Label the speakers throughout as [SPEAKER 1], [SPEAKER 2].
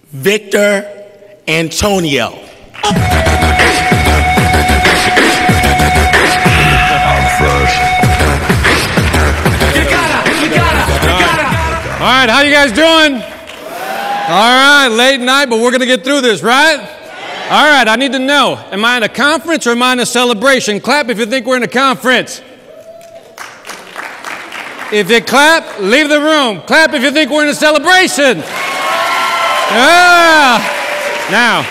[SPEAKER 1] Victor Antonio.
[SPEAKER 2] All right, how you guys doing? All right, late night, but we're going to get through this, right? All right, I need to know, am I in a conference or am I in a celebration? Clap if you think we're in a conference. If you clap, leave the room. Clap if you think we're in a celebration. Now,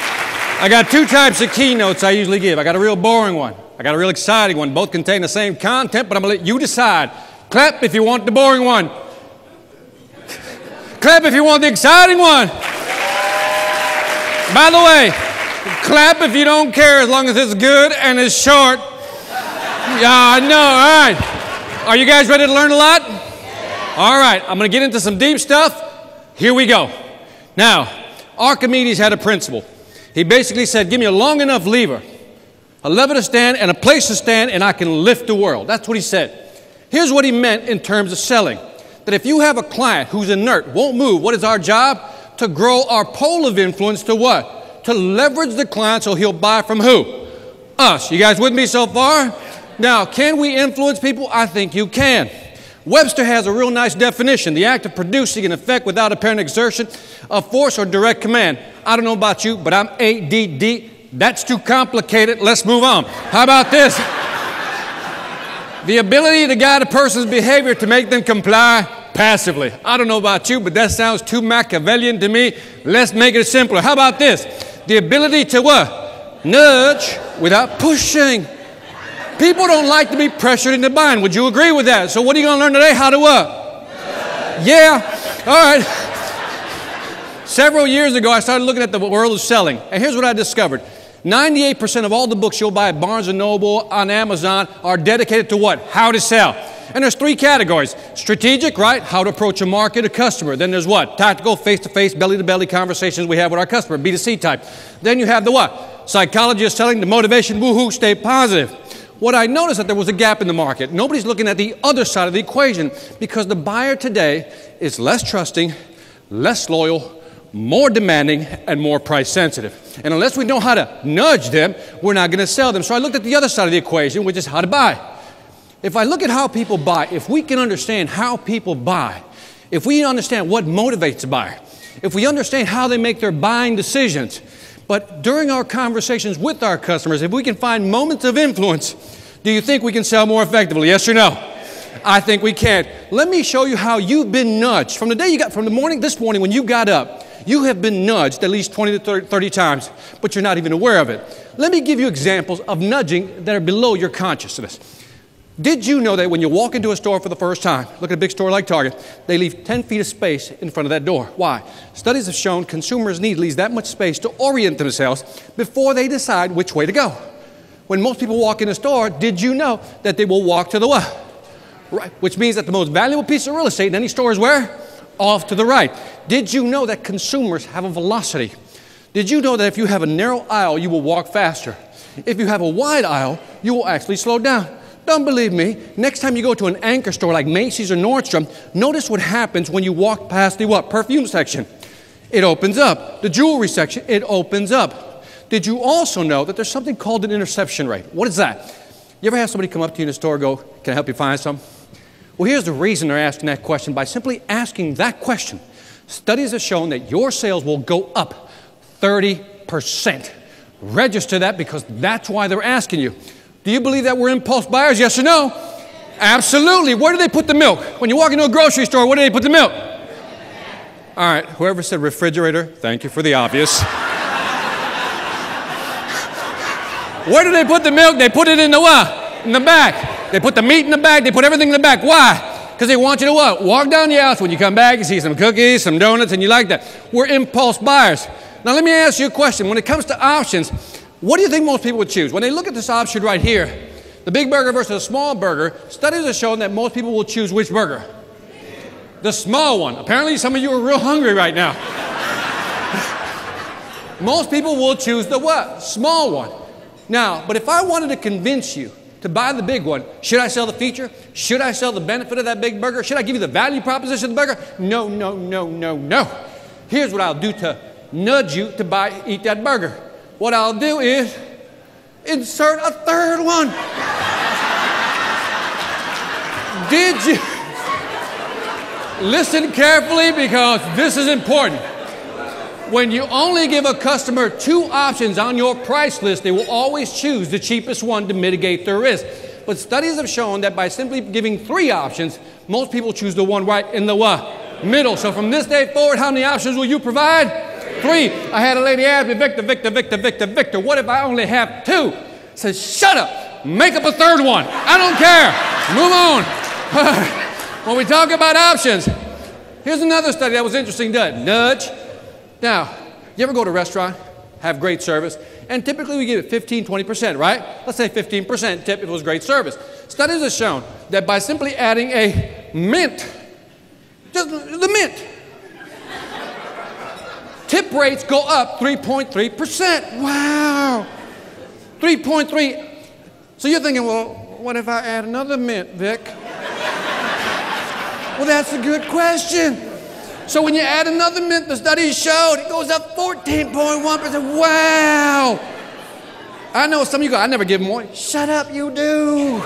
[SPEAKER 2] I got two types of keynotes I usually give. I got a real boring one. I got a real exciting one. Both contain the same content, but I'm going to let you decide. Clap if you want the boring one. Clap if you want the exciting one. By the way, clap if you don't care as long as it's good and it's short. Yeah, I know. All right. Are you guys ready to learn a lot? All right. I'm going to get into some deep stuff. Here we go. Now, Archimedes had a principle. He basically said, give me a long enough lever, a lever to stand and a place to stand, and I can lift the world. That's what he said. Here's what he meant in terms of selling. That if you have a client who's inert, won't move, what is our job? To grow our pole of influence to what? To leverage the client so he'll buy from who? Us. You guys with me so far? Now, can we influence people? I think you can. Webster has a real nice definition, the act of producing an effect without apparent exertion of force or direct command. I don't know about you, but I'm ADD. That's too complicated. Let's move on. How about this? The ability to guide a person's behavior to make them comply passively. I don't know about you, but that sounds too Machiavellian to me. Let's make it simpler. How about this? The ability to what? Nudge without pushing. People don't like to be pressured into buying. Would you agree with that? So what are you going to learn today? How to what? Yeah. All right. Several years ago, I started looking at the world of selling. And here's what I discovered. 98% of all the books you'll buy at Barnes & Noble, on Amazon, are dedicated to what? How to sell. And there's three categories. Strategic, right? How to approach a market, a customer. Then there's what? Tactical, face-to-face, belly-to-belly conversations we have with our customer, B2C type. Then you have the what? Psychology of selling, the motivation, woohoo, stay positive. What I noticed that there was a gap in the market. Nobody's looking at the other side of the equation because the buyer today is less trusting, less loyal, more demanding, and more price sensitive. And unless we know how to nudge them, we're not going to sell them. So I looked at the other side of the equation, which is how to buy. If I look at how people buy, if we can understand how people buy, if we understand what motivates a buyer, if we understand how they make their buying decisions, but during our conversations with our customers, if we can find moments of influence, do you think we can sell more effectively? Yes or no? I think we can. Let me show you how you've been nudged. From the morning, this morning when you got up, you have been nudged at least 20 to 30 times, but you're not even aware of it. Let me give you examples of nudging that are below your consciousness. Did you know that when you walk into a store for the first time, look at a big store like Target, they leave 10 feet of space in front of that door? Why? Studies have shown consumers need at least that much space to orient themselves before they decide which way to go. When most people walk in a store, did you know that they will walk to the what? Right, which means that the most valuable piece of real estate in any store is where? Off to the right. Did you know that consumers have a velocity? Did you know that if you have a narrow aisle, you will walk faster? If you have a wide aisle, you will actually slow down. Don't believe me? Next time you go to an anchor store like Macy's or Nordstrom, notice what happens when you walk past the what? Perfume section. It opens up. The jewelry section, it opens up. Did you also know that there's something called an interception rate? What is that? You ever have somebody come up to you in a store and go, can I help you find something? Well, here's the reason they're asking that question. By simply asking that question, studies have shown that your sales will go up 30%. Register that because that's why they're asking you. Do you believe that we're impulse buyers? Yes or no? Absolutely. Where do they put the milk? When you walk into a grocery store, where do they put the milk? All right, whoever said refrigerator, thank you for the obvious. Where do they put the milk? They put it in the what? In the back. They put the meat in the back. They put everything in the back. Why? Because they want you to what? Walk down the aisle. When you come back, you see some cookies, some donuts, and you like that. We're impulse buyers. Now, let me ask you a question. When it comes to options, what do you think most people would choose? When they look at this option right here, the big burger versus a small burger, studies have shown that most people will choose which burger? The small one. Apparently, some of you are real hungry right now. Most people will choose the what? Small one. Now, but if I wanted to convince you to buy the big one, should I sell the feature? Should I sell the benefit of that big burger? Should I give you the value proposition of the burger? No, no, no, no, no. Here's what I'll do to nudge you to eat that burger. What I'll do is insert a third one. Did you? Listen carefully because this is important. When you only give a customer 2 options on your price list, they will always choose the cheapest one to mitigate their risk. But studies have shown that by simply giving 3 options, most people choose the one right in the middle. So from this day forward, how many options will you provide? 3. I had a lady ask me, Victor, what if I only have 2? I said, shut up, make up a 3rd one. I don't care, move on. When we talk about options, here's another study that was interesting done. Nudge. Now, you ever go to a restaurant, have great service, and typically we give it 15, 20%, right? Let's say 15% tip if it was great service. Studies have shown that by simply adding a mint, just the mint, tip rates go up 3.3%. Wow. 3.3. So you're thinking, well, what if I add another mint, Vic? Well, that's a good question. So when you add another mint, the studies showed it goes up 14.1%. Wow. I know some of you go, I never give more. Shut up, you do.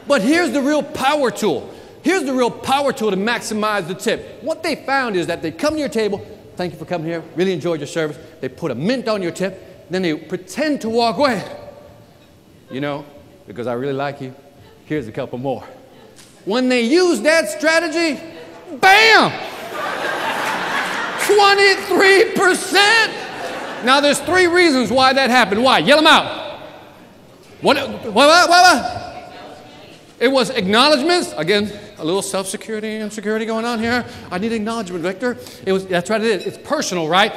[SPEAKER 2] But here's the real power tool. Here's the real power tool to maximize the tip. What they found is that they come to your table, thank you for coming here, really enjoyed your service. They put a mint on your tip, then they pretend to walk away. You know, because I really like you, here's a couple more. When they use that strategy, bam! 23%! Now there's 3 reasons why that happened. Why? Yell them out. What? It was acknowledgments. Again, a little self-security and security going on here. I need acknowledgement, Victor. That's what it is. It's personal, right?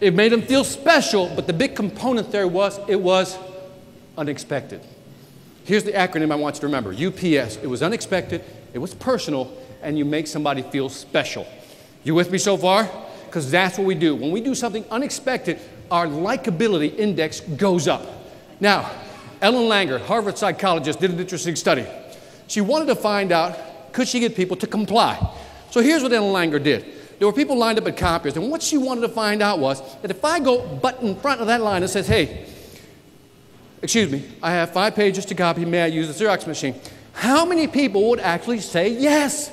[SPEAKER 2] It made them feel special, but the big component there was, it was unexpected. Here's the acronym I want you to remember. UPS. It was unexpected, it was personal, and you make somebody feel special. You with me so far? Because that's what we do. When we do something unexpected, our likability index goes up. Now, Ellen Langer, Harvard psychologist, did an interesting study. She wanted to find out, could she get people to comply? So here's what Ellen Langer did. There were people lined up at copiers, and what she wanted to find out was that if I go butt in front of that line and says, hey, excuse me, I have 5 pages to copy, may I use the Xerox machine? How many people would actually say yes?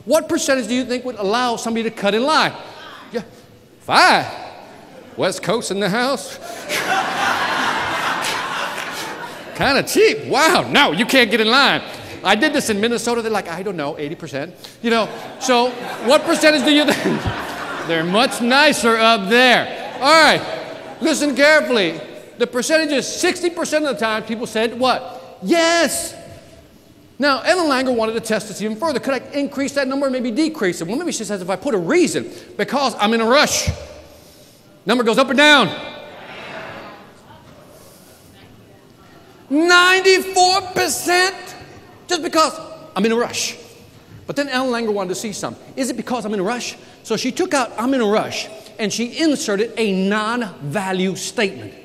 [SPEAKER 2] What percentage do you think would allow somebody to cut in line? Yeah, 5. West Coast in the house? Kind of cheap. Wow, no, you can't get in line. I did this in Minnesota. They're like, I don't know, 80%. You know, so what percentage do you think? They're much nicer up there. All right, listen carefully. The percentage is 60% of the time people said what? Yes. Now, Ellen Langer wanted to test this even further. Could I increase that number or maybe decrease it? Well, maybe she says if I put a reason, because I'm in a rush. Number goes up or down? 94%, just because I'm in a rush. But then Ellen Langer wanted to see something. Is it because I'm in a rush? So she took out I'm in a rush and she inserted a non-value statement.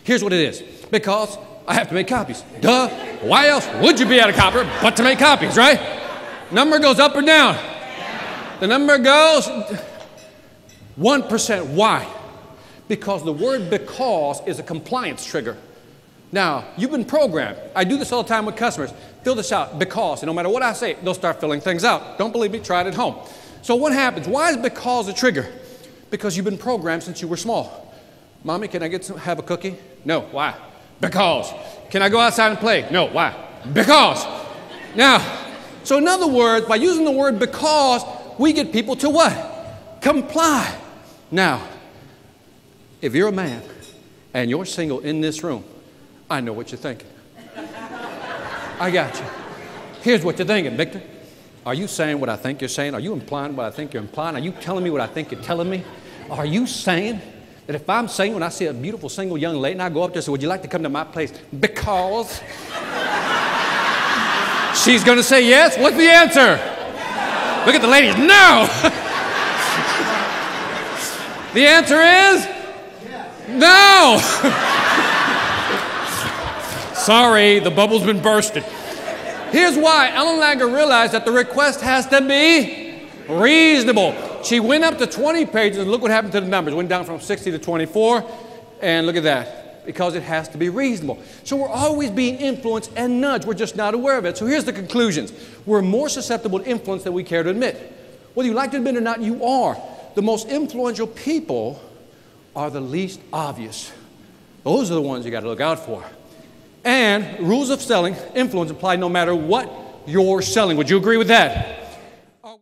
[SPEAKER 2] Here's what it is. Because I have to make copies. Duh. Why else would you be at a copier but to make copies, right? Number goes up or down? The number goes 1%. Why? Because the word because is a compliance trigger. Now, you've been programmed. I do this all the time with customers. Fill this out, because, and no matter what I say, they'll start filling things out. Don't believe me? Try it at home. So what happens? Why is because a trigger? Because you've been programmed since you were small. Mommy, can I have a cookie? No. Why? Because. Can I go outside and play? No. Why? Because. Now, so in other words, by using the word because, we get people to what? Comply. Now, if you're a man and you're single in this room, I know what you're thinking. I got you. Here's what you're thinking, Victor. Are you saying what I think you're saying? Are you implying what I think you're implying? Are you telling me what I think you're telling me? Are you saying that if I'm single and I see a beautiful single young lady and I go up there and say, would you like to come to my place? Because she's going to say yes? What's the answer? Look at the ladies. No! The answer is no! Sorry, the bubble's been bursted. Here's why. Ellen Langer realized that the request has to be reasonable. She went up to 20 pages, and look what happened to the numbers. Went down from 60 to 24, and look at that. Because it has to be reasonable. So we're always being influenced and nudged. We're just not aware of it. So here's the conclusions. We're more susceptible to influence than we care to admit. Whether you like to admit it or not, you are. The most influential people are the least obvious. Those are the ones you got to look out for. And rules of selling, influence apply no matter what you're selling. Would you agree with that?